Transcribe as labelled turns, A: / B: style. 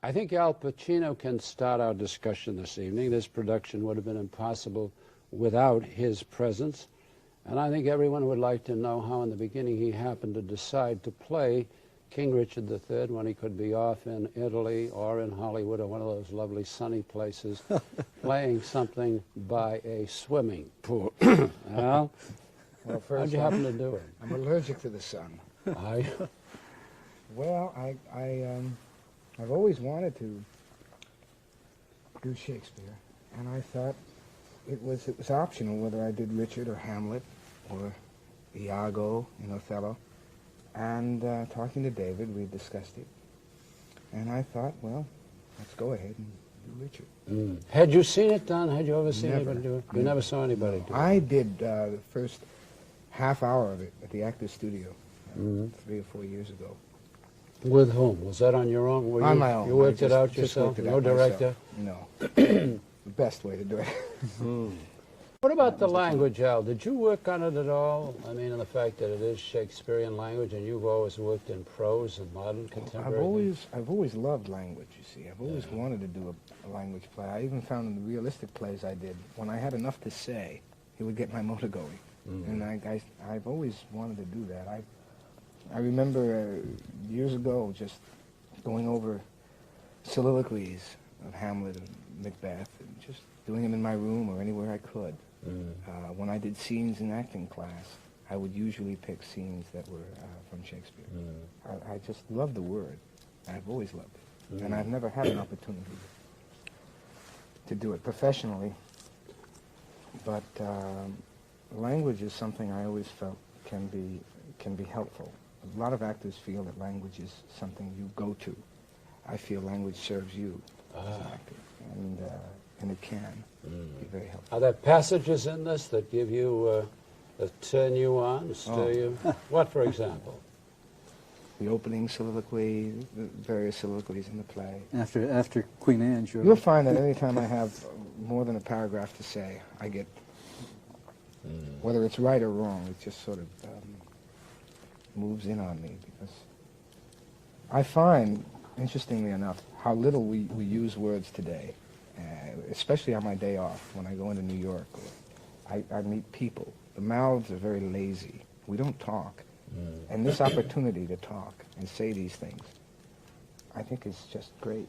A: I think Al Pacino can start our discussion this evening. This production would have been impossible without his presence. And I think everyone would like to know how in the beginning he happened to decide to play King Richard III when he could be off in Italy or in Hollywood or one of those lovely sunny places playing something by a swimming pool. Al,
B: Well, first,
A: how'd you happen to do it?
B: I'm allergic to the sun. Well, I've always wanted to do Shakespeare, and I thought it was optional whether I did Richard or Hamlet or Iago in Othello. And talking to David, we discussed it, and I thought, well, let's go ahead and do Richard.
A: Mm. Had you seen it done? Had you ever seen
B: Never.
A: anybody do it? You never saw anybody do it?
B: I did the first half hour of it at the Actors Studio 3 or 4 years ago.
A: With whom? Was that on your own? Were
B: On
A: you,
B: my own.
A: You worked it out
B: just
A: yourself?
B: worked it
A: No
B: out
A: director?
B: myself. No. The best way to do it.
A: What about the language, Al? Did you work on it at all? I mean, in the fact that it is Shakespearean language, and you've always worked in prose and modern contemporary.
B: I've always loved language. You see, I've always wanted to do a language play. I even found in the realistic plays I did, when I had enough to say, it would get my motor going. And I've always wanted to do that. I remember years ago just going over soliloquies of Hamlet and Macbeth and just doing them in my room or anywhere I could. When I did scenes in acting class, I would usually pick scenes that were from Shakespeare. I just love the word. I've always loved it. And I've never had an opportunity to do it professionally. But language is something I always felt can be helpful. A lot of actors feel that language is something you go to. I feel language serves you as an actor, and it can be very helpful.
A: Are there passages in this that give you, that turn you on, stir you? What, for example?
B: The opening soliloquy, the various soliloquies in the play.
C: After Queen Anne, sure.
B: You'll find that any time I have more than a paragraph to say, I get, whether it's right or wrong, it just sort of moves in on me, because I find, interestingly enough, how little we use words today, especially on my day off when I go into New York. I meet people. The mouths are very lazy. We don't talk. And this opportunity to talk and say these things, I think is just great.